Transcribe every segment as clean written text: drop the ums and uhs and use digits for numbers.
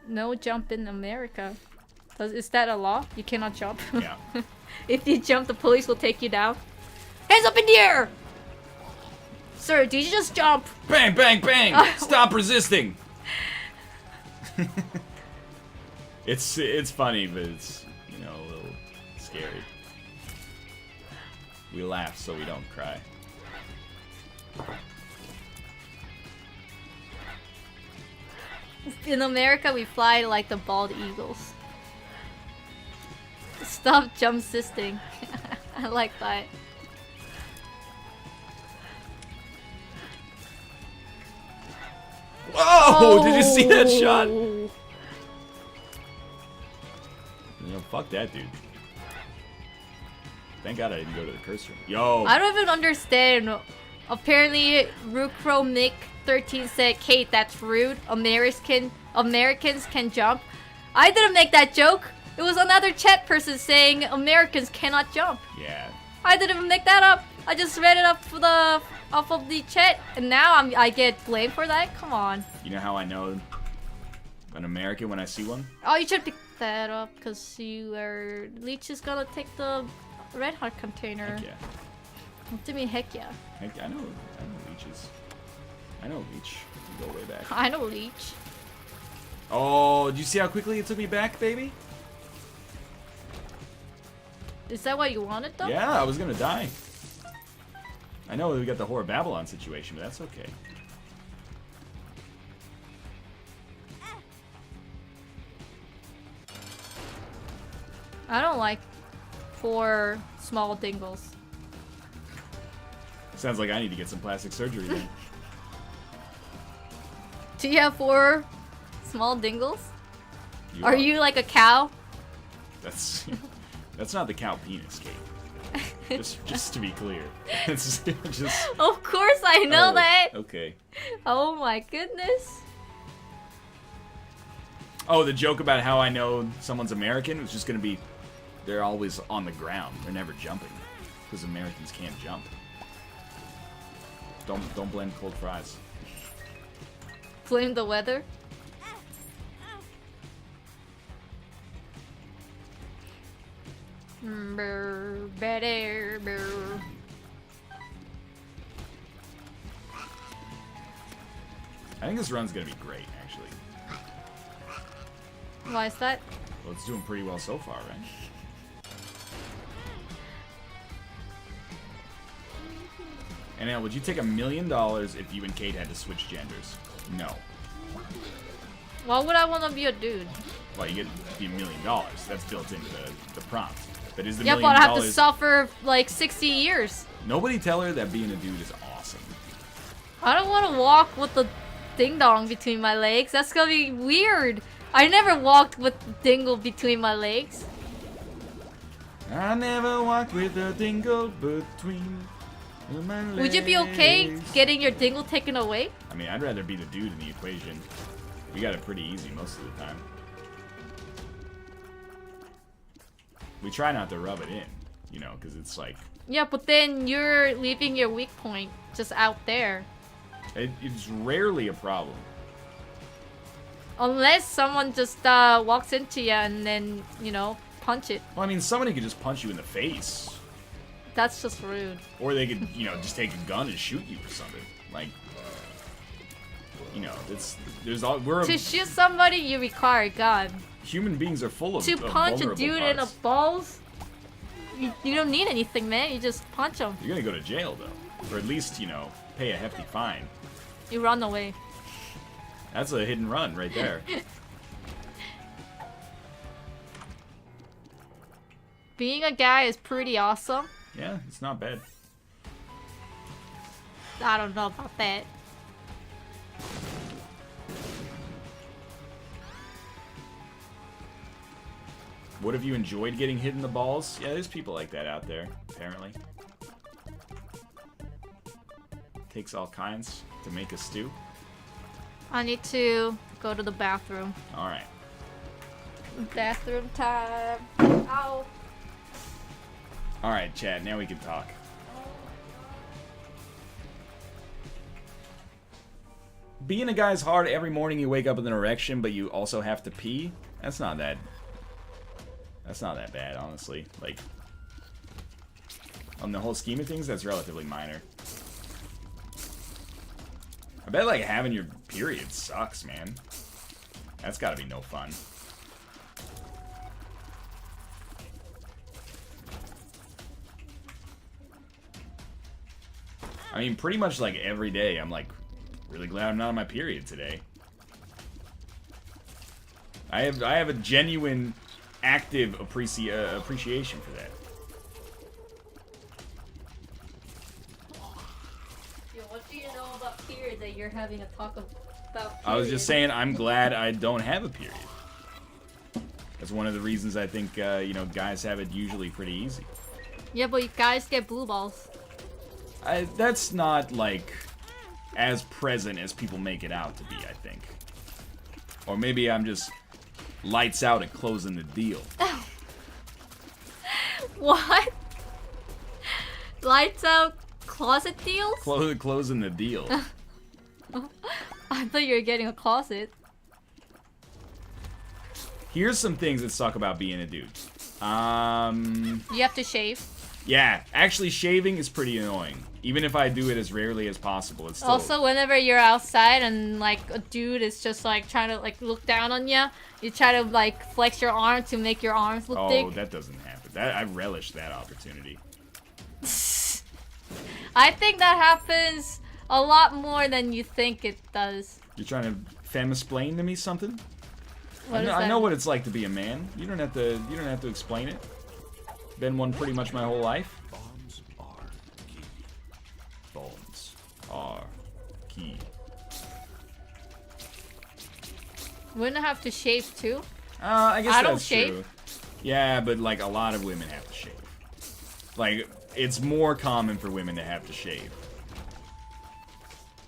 No jump in America. Is that a law? You cannot jump. Yeah. If you jump, the police will take you down. Hands up in the air! Sir, did you just jump? Bang, bang, bang! Stop resisting! It's funny, but it's, you know, a little scary. We laugh so we don't cry. In America, we fly like the bald eagles. Stop jump assisting. I like that. Whoa! Did you see that shot? You know, fuck that dude. Thank God I didn't go to the cursor. Yo! I don't even understand. Apparently, Rucromic13 said, Kate, that's rude. Americans can jump. I didn't make that joke. It was another chat person saying Americans cannot jump. Yeah. I didn't even make that up. I just read it up for off of the chat, and now I get blamed for that? Come on. You know how I know an American when I see one? Oh, you should pick that up, because Leech is gonna take the red heart container. Heck yeah. What do you mean, heck yeah? Heck, I know Leeches. I know Leech. We go way back. I know Leech. Oh, did you see how quickly it took me back, baby? Is that what you wanted, though? Yeah, I was gonna die. I know we got the Whore of Babylon situation, but that's okay. I don't like 4 small dingles. Sounds like I need to get some plastic surgery then. Do you have 4 small dingles? Are you like a cow? That's not the cow penis, Kate. just to be clear. It's just. Of course I know that. Okay. Oh my goodness. Oh, the joke about how I know someone's American was just gonna be, they're always on the ground. They're never jumping because Americans can't jump. Don't blame cold fries. Blame the weather? I think this run's gonna be great, actually. Why is that? Well, it's doing pretty well so far, right? And now, would you take $1 million if you and Kate had to switch genders? No. Why would I want to be a dude? Well, you get the $1 million. That's built into the prompt. But is the $1 million? Yeah, but I have to suffer like 60 years. Nobody tell her that being a dude is awesome. I don't want to walk with the ding dong between my legs. That's gonna be weird. I never walked with the dingle between my legs. I never walked with a dingle between my legs. Would you be okay getting your dingle taken away? I mean, I'd rather be the dude in the equation. We got it pretty easy most of the time. We try not to rub it in, you know, because it's like... Yeah, but then you're leaving your weak point just out there. It's rarely a problem. Unless someone just walks into you and then, you know, punch it. Well, I mean, somebody could just punch you in the face. That's just rude. Or they could, you know, just take a gun and shoot you or something. Like, you know, to shoot somebody, you require a gun. Human beings are full of To punch a dude parts. in the balls, you don't need anything, man. You just punch him. You're gonna go to jail, though. Or at least, you know, pay a hefty fine. You run away. That's a hit and run right there. Being a guy is pretty awesome. Yeah, it's not bad. I don't know about that. What have you enjoyed getting hit in the balls? Yeah, there's people like that out there, apparently. Takes all kinds to make a stew. I need to go to the bathroom. Alright. Bathroom time. Ow. Alright, Chad, now we can talk. being a guy's hard every morning you wake up with an erection, but you also have to pee. That's not that bad, honestly. Like, on the whole scheme of things, that's relatively minor. I bet, like, having your period sucks, man. That's gotta be no fun. I mean, pretty much, like, every day, I'm, like, really glad I'm not on my period today. I have a genuine, active appreciation for that. Yo, what do you know about period that you're having a talk about period? I was just saying, I'm glad I don't have a period. That's one of the reasons I think, you know, guys have it usually pretty easy. Yeah, but you guys get blue balls. That's not, like, as present as people make it out to be, I think. Or maybe I'm just lights out at closing the deal. What? Lights out closet deals? Closing the deal. I thought you were getting a closet. Here's some things that suck about being a dude. You have to shave. Yeah, actually shaving is pretty annoying. Even if I do it as rarely as possible, it's still... Also, whenever you're outside and like a dude is just like trying to like look down on you, you try to like flex your arm to make your arms look big. Oh, that doesn't happen. I relish that opportunity. I think that happens a lot more than you think it does. You're trying to fem-explain to me something? I know what it's like to be a man. You don't have to explain it. Been one pretty much my whole life. Bombs are key. Bombs are key. Wouldn't I have to shave too? I guess I that's don't shave. true. Yeah, but like a lot of women have to shave. Like, it's more common for women to have to shave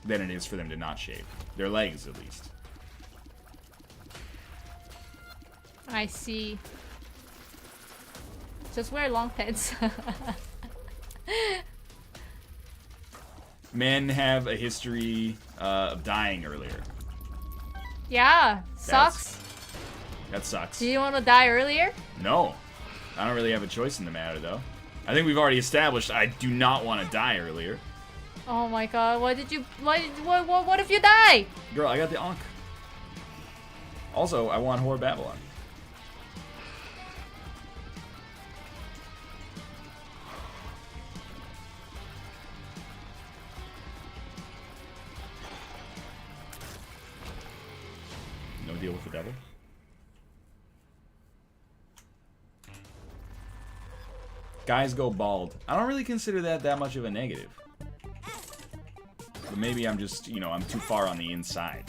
than it is for them to not shave. Their legs, at least. I see. Just wear long pants. Men have a history of dying earlier. Yeah, sucks. That sucks. Do you want to die earlier? No. I don't really have a choice in the matter, though. I think we've already established I do not want to die earlier. Oh my god, what if you die? Girl, I got the Ankh. Also, I want Whore Babylon. No deal with the devil? Guys go bald. I don't really consider that much of a negative. But maybe I'm just, you know, I'm too far on the inside.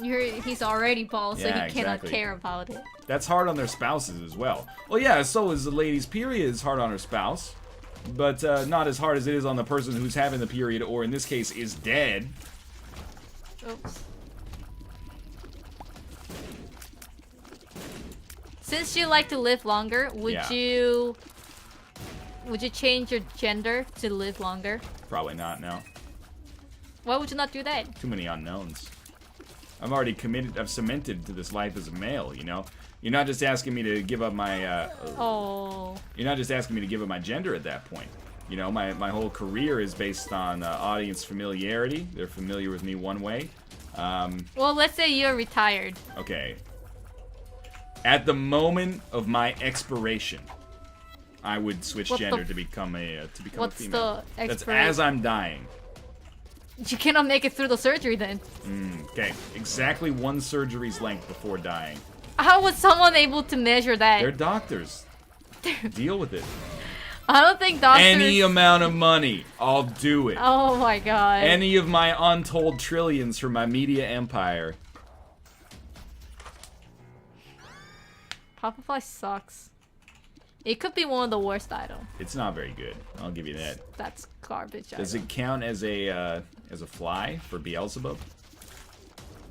You know? He's already bald, so Yeah, he cannot exactly. care about it. That's hard on their spouses as well. Well, yeah, so is the lady's period is hard on her spouse. But not as hard as it is on the person who's having the period, or in this case, is dead. Oops. Since you like to live longer, would you change your gender to live longer? Probably not, no. Why would you not do that? Too many unknowns. I'm already committed, I've cemented to this life as a male, you know? You're not just asking me to give up my, You're not just asking me to give up my gender at that point. You know, my whole career is based on audience familiarity. They're familiar with me one way. Well, let's say you're retired. Okay. At the moment of my expiration, I would switch gender to become a female. What's the That's expiration? as I'm dying. You cannot make it through the surgery then. Okay, exactly one surgery's length before dying. How was someone able to measure that? They're doctors. Deal with it. I don't think doctors... Any amount of money, I'll do it. Oh my god. Any of my untold trillions from my media empire. Popify sucks. It could be one of the worst items. It's not very good. I'll give you that. That's garbage. Does it count as a fly for Beelzebub?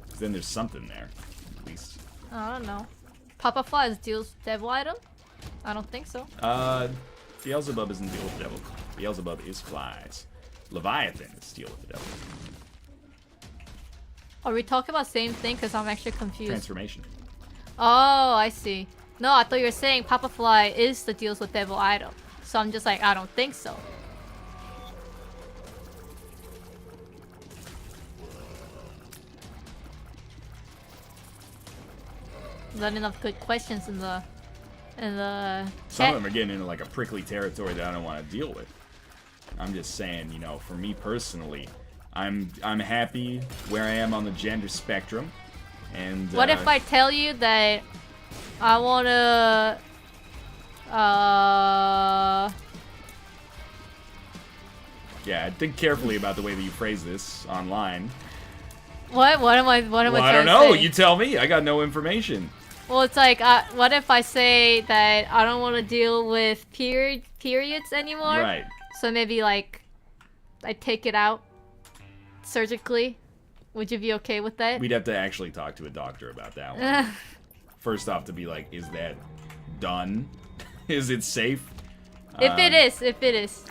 'Cause then there's something there, at least. I don't know. Popify is deals devil item? I don't think so. Beelzebub isn't deal with the devil. Beelzebub is flies. Leviathan is deal with the devil. Are we talking about the same thing? Because I'm actually confused. Transformation. Oh, I see. No, I thought you were saying Papa Fly is the deals with Devil Idol. So I'm just like, I don't think so. Not enough good questions in the Some of them are getting into like a prickly territory that I don't want to deal with. I'm just saying, you know, for me personally, I'm happy where I am on the gender spectrum. And what if I tell you that I wanna yeah, think carefully about the way that you phrase this online. What am I Well, trying I don't to know. say? You tell me. I got no information. Well, it's like, what if I say that I don't want to deal with periods anymore? Right. So maybe like, I take it out surgically. Would you be okay with that? We'd have to actually talk to a doctor about that one. First off, to be like, is that done? Is it safe? If it is.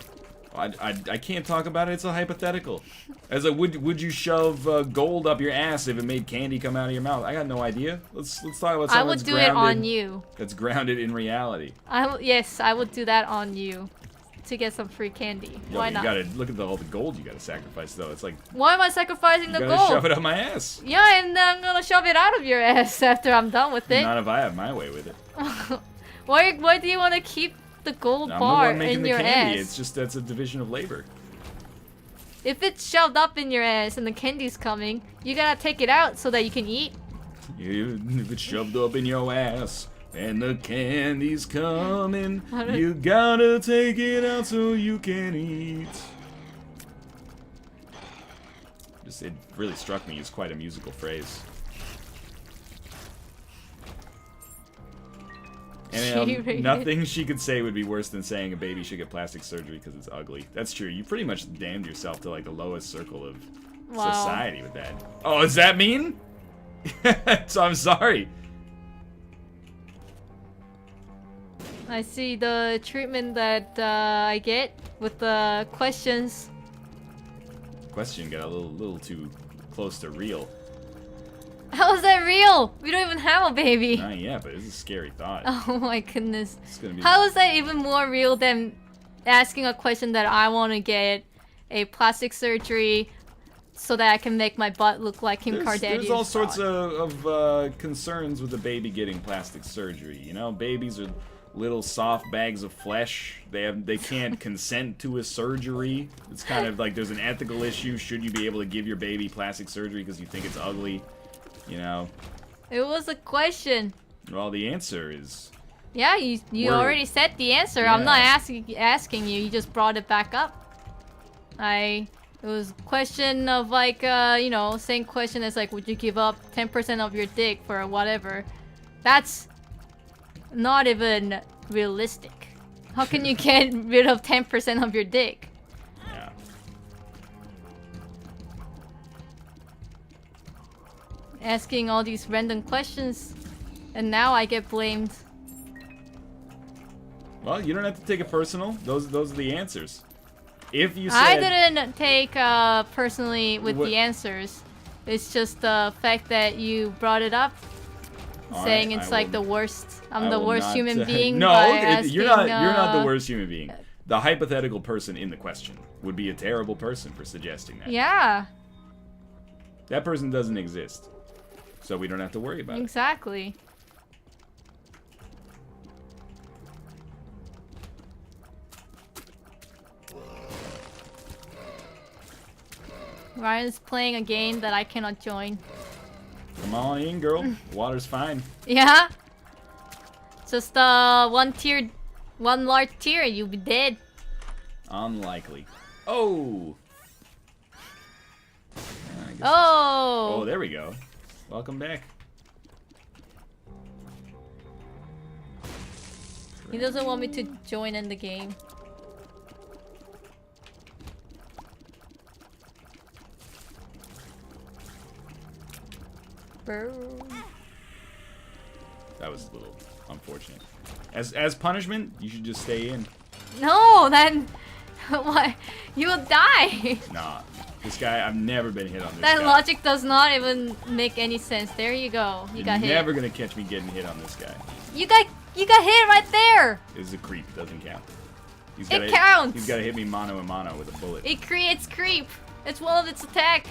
I can't talk about it. It's a hypothetical. As a would you shove gold up your ass if it made candy come out of your mouth? I got no idea. Let's talk about something I would do it on you. That's grounded in reality. Yes, I would do that on you to get some free candy. Yo, Why you not? gotta look at all the gold you gotta sacrifice though. It's like, why am I sacrificing the you gotta gold? shove it up my ass. Yeah, and then I'm gonna shove it out of your ass after I'm done with it. Not if I have my way with it. Why do you want to keep the gold I'm bar the one making in the your candy. ass? It's just that's a division of labor. If it's shoved up in your ass and the candy's coming, you gotta take it out so that you can eat. If it's shoved up in your ass and the candy's coming, you gotta take it out so you can eat. It really struck me as quite a musical phrase. And nothing she could say would be worse than saying a baby should get plastic surgery because it's ugly. That's true. You pretty much damned yourself to like the lowest circle of society with that. Oh, is that mean? So I'm sorry. I see the treatment that I get with the questions. Question got a little too close to real. How is that real? We don't even have a baby. Not yet, but it's a scary thought. Oh my goodness. It's gonna be How is that even more real than asking a question that I want to get a plastic surgery so that I can make my butt look like Kim Kardashian? There's all sorts of concerns with the baby getting plastic surgery. You know, babies are little soft bags of flesh. They can't consent to a surgery. It's kind of like there's an ethical issue. Should you be able to give your baby plastic surgery because you think it's ugly? You know. It was a question. Well, the answer is. Yeah, you already said the answer. Yeah. I'm not asking you. You just brought it back up. It was a question of like you know, same question as like, would you give up 10% of your dick for whatever? That's not even realistic. How can you get rid of 10% of your dick? Yeah. Asking all these random questions, and now I get blamed. Well, you don't have to take it personal. Those are the answers. If you said I didn't take personally with the answers. It's just the fact that you brought it up, saying it's like the worst. I'm the worst human being. No, by asking, you're not the worst human being. The hypothetical person in the question would be a terrible person for suggesting that. Yeah. That person doesn't exist, so we don't have to worry about it. Exactly. Ryan's playing a game that I cannot join. Come on in, girl. Water's fine. Yeah? Just one large tear, you'll be dead. Unlikely. Oh! Oh! Oh, there we go. Welcome back. He doesn't want me to join in the game. That was a little unfortunate. As punishment, you should just stay in. No, then what? You will die. Nah. This guy, I've never been hit on this That guy. logic does not even make any sense. There you go. You got hit. You're never gonna catch me getting hit on this guy. You got hit right there. This is a creep. Doesn't count. It counts. He's gotta hit me mano a mano with a bullet. It creates creep. It's one of its attack.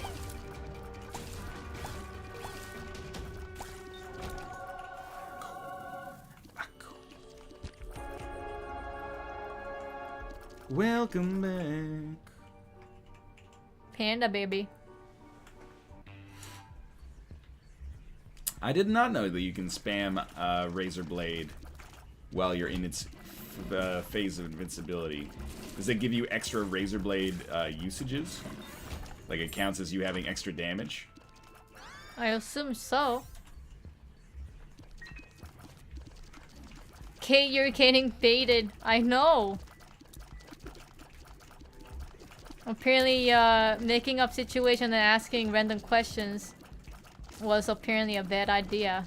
Welcome back. Panda baby. I did not know that you can spam Razor Blade while you're in its phase of invincibility. Does it give you extra Razor Blade usages? Like it counts as you having extra damage? I assume so. Kate, you're getting baited. I know. Apparently, making up situation and asking random questions was apparently a bad idea.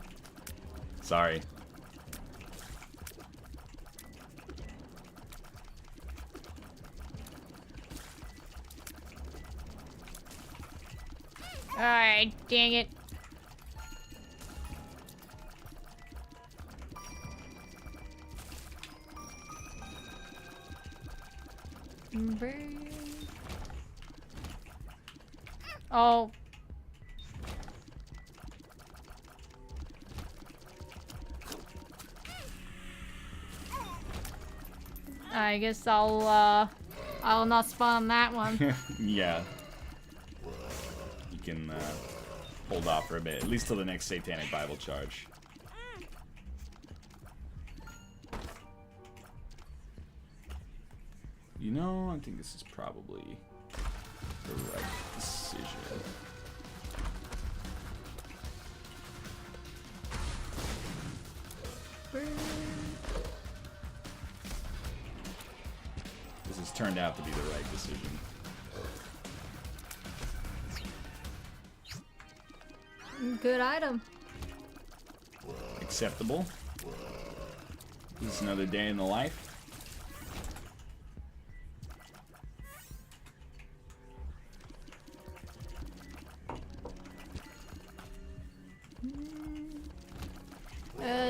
Sorry. Alright, dang it. Oh. I guess I'll not spawn on that one. Yeah. You can hold off for a bit, at least till the next Satanic Bible charge. You know, I think this is probably the right decision. This has turned out to be the right decision. Good item. Acceptable. This is another day in the life.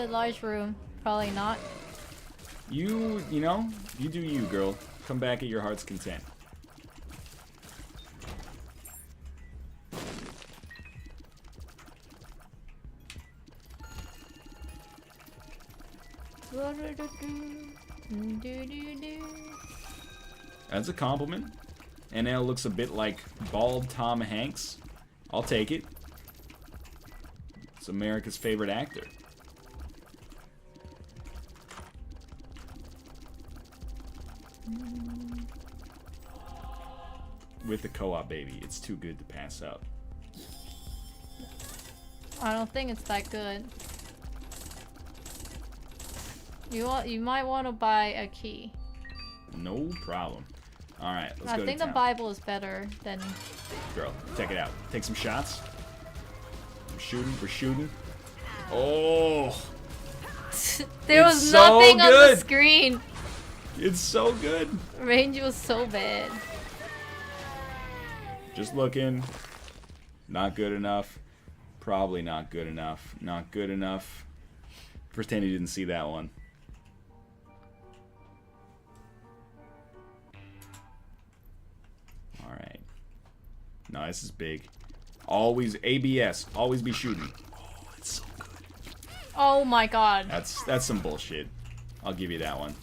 Large room. Probably not. You know, you do you, girl. Come back at your heart's content. That's a compliment. NL looks a bit like bald Tom Hanks. I'll take it. It's America's favorite actor. With the co-op baby, it's too good to pass up. I don't think it's that good. You might want to buy a key. No problem. All right, let's go to town. I think the Bible is better than. Girl, take it out. Take some shots. We're shooting. We're shooting. Oh. There was nothing on the screen. It's so good. Range was so bad. Just looking. Not good enough. Probably not good enough. Not good enough. Pretend you didn't see that one. Alright. No, this is big. Always ABS. Always be shooting. Oh, it's so good. Oh my god. That's some bullshit. I'll give you that one.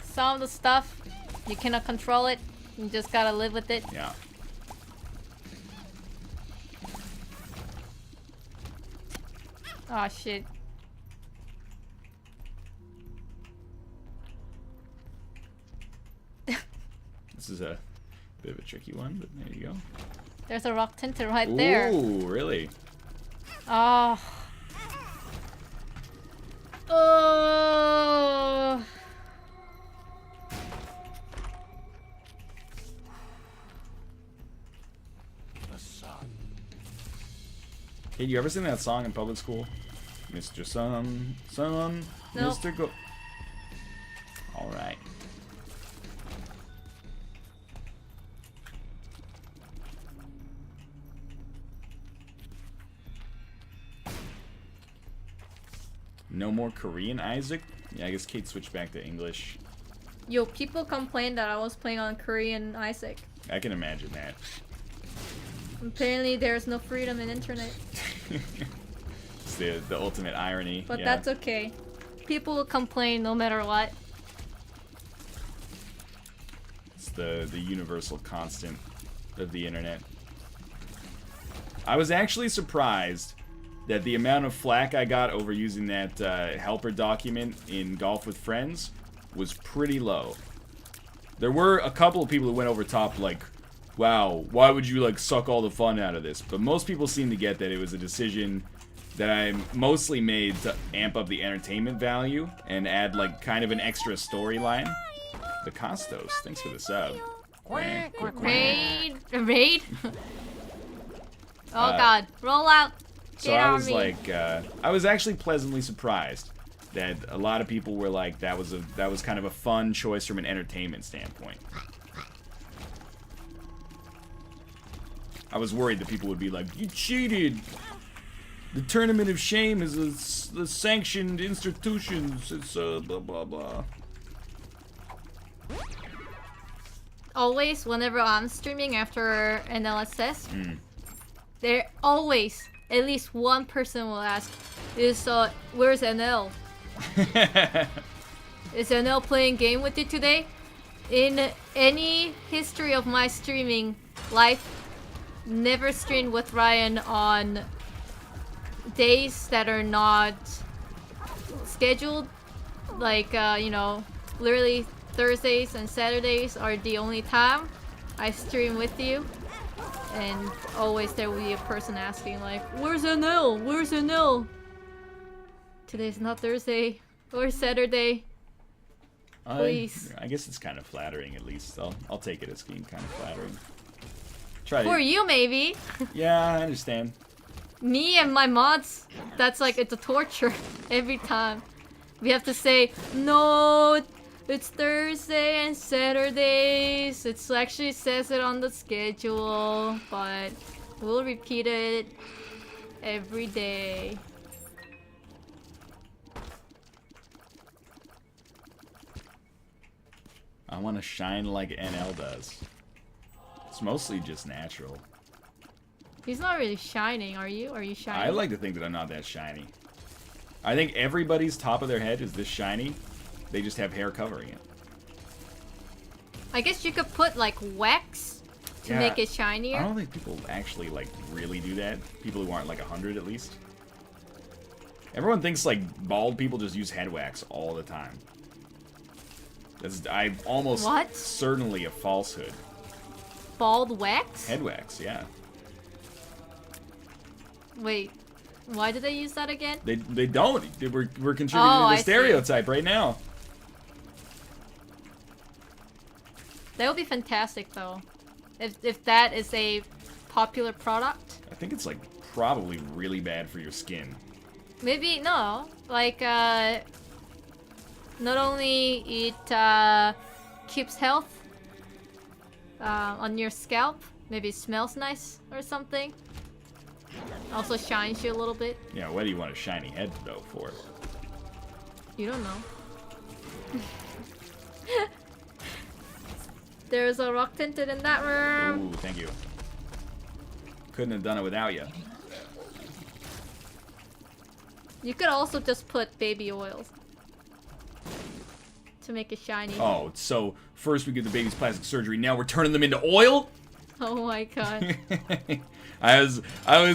Some of the stuff, you cannot control it. You just gotta live with it. Yeah. Oh shit. This is a bit of a tricky one, but there you go. There's a rock tinted right there. Ooh, really? Oh. Oh. Hey, you ever sing that song in public school? Mr. Sun, Nope. Mr. Go... No more Korean Isaac? Yeah, I guess Kate switched back to English. Yo, people complained that I was playing on Korean Isaac. I can imagine that. Apparently there's no freedom in internet. It's the ultimate irony. But yeah. that's okay. People will complain no matter what. It's the universal constant of the internet. I was actually surprised that the amount of flack I got over using that helper document in Golf with Friends was pretty low. There were a couple of people who went over top like, wow, why would you like suck all the fun out of this? But most people seem to get that it was a decision that I mostly made to amp up the entertainment value and add like kind of an extra storyline. The Costos, thanks for the sub. Raid? Raid? Oh god, roll out. So I was like, I was actually pleasantly surprised that a lot of people were like, that was kind of a fun choice from an entertainment standpoint. I was worried that people would be like, you cheated. The Tournament of Shame is the sanctioned institutions. It's blah blah blah. Always, whenever I'm streaming after an LSS, there always at least one person will ask, where's NL? Is NL playing game with you today? In any history of my streaming life, never streamed with Ryan on days that are not scheduled. Like, you know, literally Thursdays and Saturdays are the only time I stream with you. And always there will be a person asking like, where's NL? Where's NL? Today's not Thursday or Saturday. Please. I guess it's kind of flattering at least. I'll take it as being kind of flattering. For you maybe. Yeah, I understand. Me and my mods, that's like, it's a torture every time. We have to say, no, it's Thursday and Saturdays. It actually says it on the schedule, but we'll repeat it every day. I want to shine like NL does. It's mostly just natural. He's not really shining, are you? Are you shining? I like to think that I'm not that shiny. I think everybody's top of their head is this shiny. They just have hair covering it. I guess you could put like wax to make it shinier. I don't think people actually like really do that. People who aren't like 100 at least. Everyone thinks like bald people just use head wax all the time. That's almost certainly a falsehood. Bald wax? Head wax, yeah. Wait, why do they use that again? They don't. We're contributing to the stereotype right now. That would be fantastic though. If that is a popular product. I think it's like probably really bad for your skin. Maybe no. Like not only it keeps health on your scalp, maybe it smells nice or something. Also shines you a little bit. Yeah, what do you want a shiny head though for? You don't know. There's a rock tinted in that room. Ooh, thank you. Couldn't have done it without you. You could also just put baby oils to make it shiny. Oh, so first we get the baby's plastic surgery, now we're turning them into oil? Oh my god. I was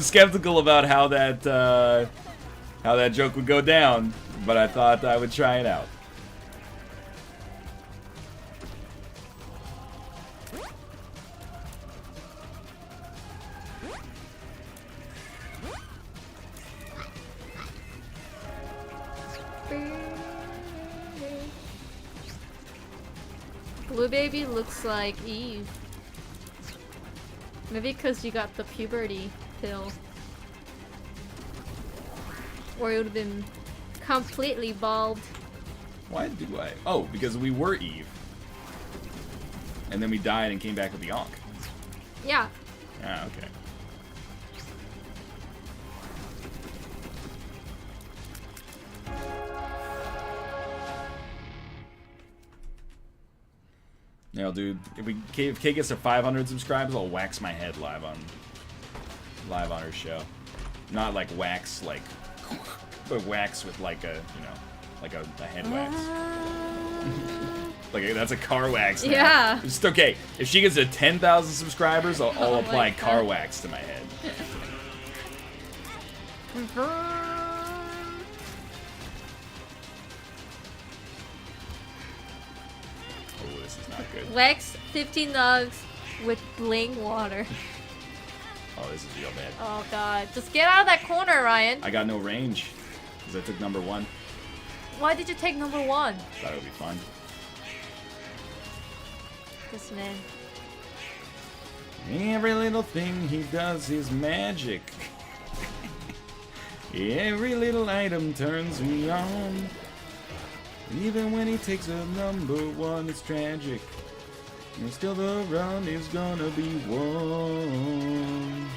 skeptical about how that joke would go down, but I thought I would try it out. Blue baby looks like Eve. Maybe because you got the puberty pill. Or it would have been completely bald. Why do I? Oh, because we were Eve. And then we died and came back with the Ankh. Yeah. Ah, okay. Yeah, dude. If Kate gets to 500 subscribers, I'll wax my head live on her show. Not like wax, like, but wax with like a, you know, like a head wax. Like that's a car wax now. Yeah. It's okay. If she gets to 10,000 subscribers, I'll apply car wax to my head. Oh, this is not good. Wax 50 nugs with bling water. Oh, this is real bad. Oh god. Just get out of that corner, Ryan. I got no range. Because I took number 1. Why did you take number 1? Thought it would be fun. This man. Every little thing he does is magic. Every little item turns me on. Even when he takes a number 1, it's tragic. And still the run is gonna be won.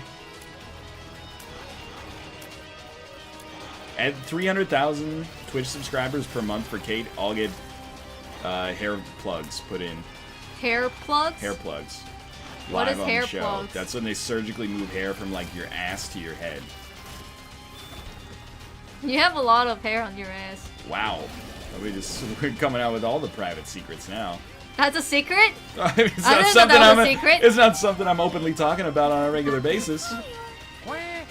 At 300,000 Twitch subscribers per month for Kate, I'll get hair plugs put in. Hair plugs? Hair plugs. What is Live on hair the show. plugs? That's when they surgically move hair from like your ass to your head. You have a lot of hair on your ass. Wow. We're coming out with all the private secrets now. That's a secret? It's I not didn't know something that was I'm a secret. It's not something I'm openly talking about on a regular basis.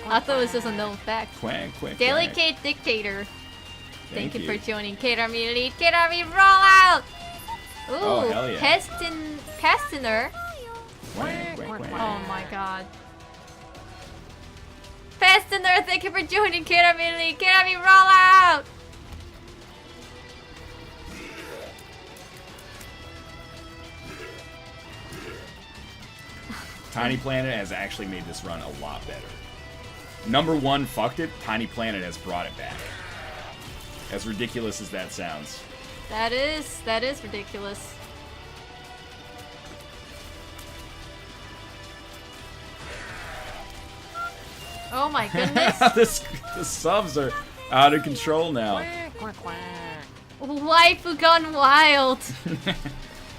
I thought it was just a known fact. Quack, quack, Daily quack. Kate Dictator. Thank you you. for joining Kate Army Elite. Kate Army roll out! Ooh, Oh, hell yeah. Pastiner. Quack, quack, quack. Oh my god. Pastiner, thank you for joining Kate Army Elite. Kate Army roll out! Tiny Planet has actually made this run a lot better. Number 1 fucked it. Tiny Planet has brought it back. As ridiculous as that sounds. That is ridiculous. Oh my goodness. The subs are out of control now. Waifu gone wild.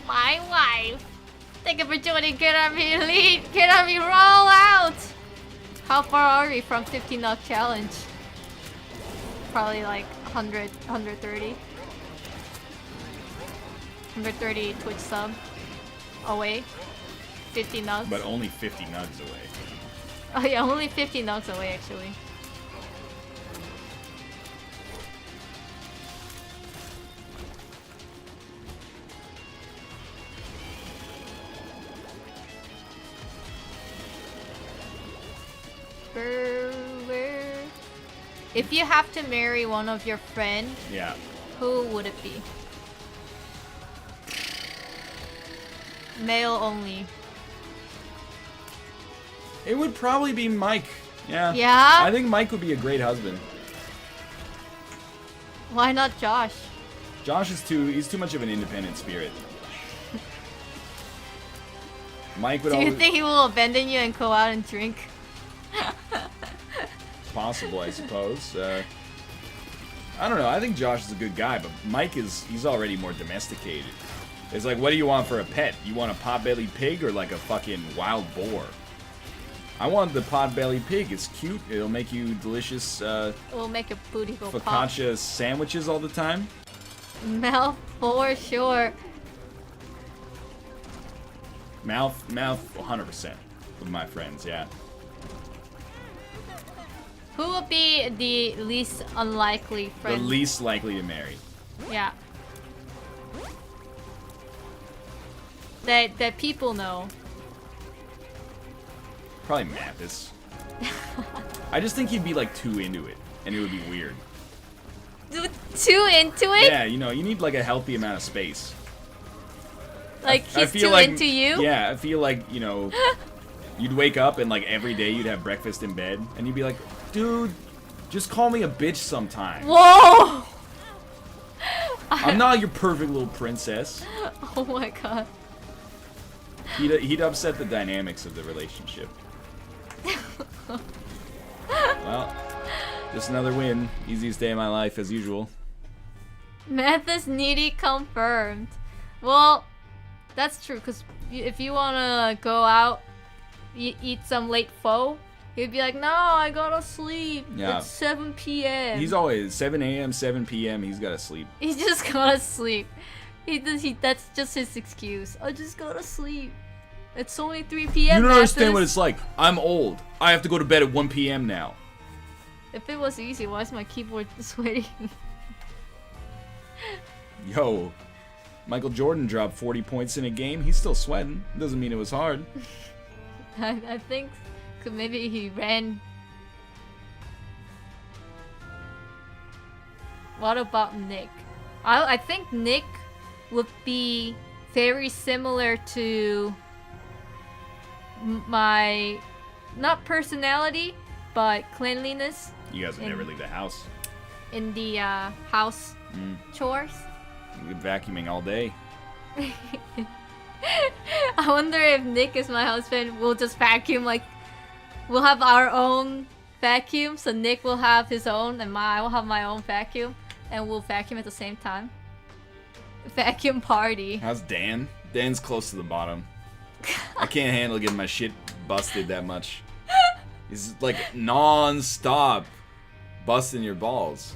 My wife. Thank you for joining Kate Army Elite. Kate Army roll out. How far are we from 50 knock challenge? Probably like 100, 130. 130 Twitch sub away. 50 nugs. But only 50 nugs away. Oh yeah, only 50 nugs away actually. If you have to marry one of your friends, Yeah. who would it be? Male only. It would probably be Mike. Yeah. Yeah? I think Mike would be a great husband. Why not Josh? Josh is he's too much of an independent spirit. Mike would Do you always... think he will abandon you and go out and drink? Possible, I suppose. I don't know. I think Josh is a good guy, but Mike he's already more domesticated. It's like, what do you want for a pet? You want a pot-bellied pig or like a fucking wild boar? I want the pot-bellied pig. It's cute. It'll make you delicious It will make your booty go pop. focaccia sandwiches all the time. Mouth for sure. Mouth, 100% with my friends, yeah. Who would be the least unlikely friend? The least likely to marry. Yeah. That people know. Probably Mathis. I just think he'd be like too into it, and it would be weird. Too into it? Yeah, you know, you need like a healthy amount of space. Like I he's feel too like, into you? Yeah, I feel like, you know, you'd wake up and like every day you'd have breakfast in bed, and you'd be like, dude, just call me a bitch sometime. Whoa! I'm not your perfect little princess. Oh my god. He'd upset the dynamics of the relationship. Well, just another win. Easiest day of my life as usual. Math is needy confirmed. Well, that's true, because if you want to go out, eat some late pho, he'd be like, no, I gotta sleep. Yeah. It's 7 p.m. He's always 7 a.m., 7 p.m. He's gotta sleep. He's just gotta sleep. That's just his excuse. I just gotta sleep. It's only 3 p.m. You don't understand what it's like. I'm old. I have to go to bed at 1 p.m. now. If it was easy, why is my keyboard sweating? Yo, Michael Jordan dropped 40 points in a game. He's still sweating. Doesn't mean it was hard. I think maybe he ran. What about Nick? I think Nick would be very similar to my, not personality, but cleanliness. You guys would never leave the house. In the house chores. You're vacuuming all day. I wonder if Nick is my husband, we'll just vacuum, like, we'll have our own vacuum, so Nick will have his own, and I will have my own vacuum, and we'll vacuum at the same time. Vacuum party. How's Dan? Dan's close to the bottom. I can't handle getting my shit busted that much. He's like non-stop busting your balls.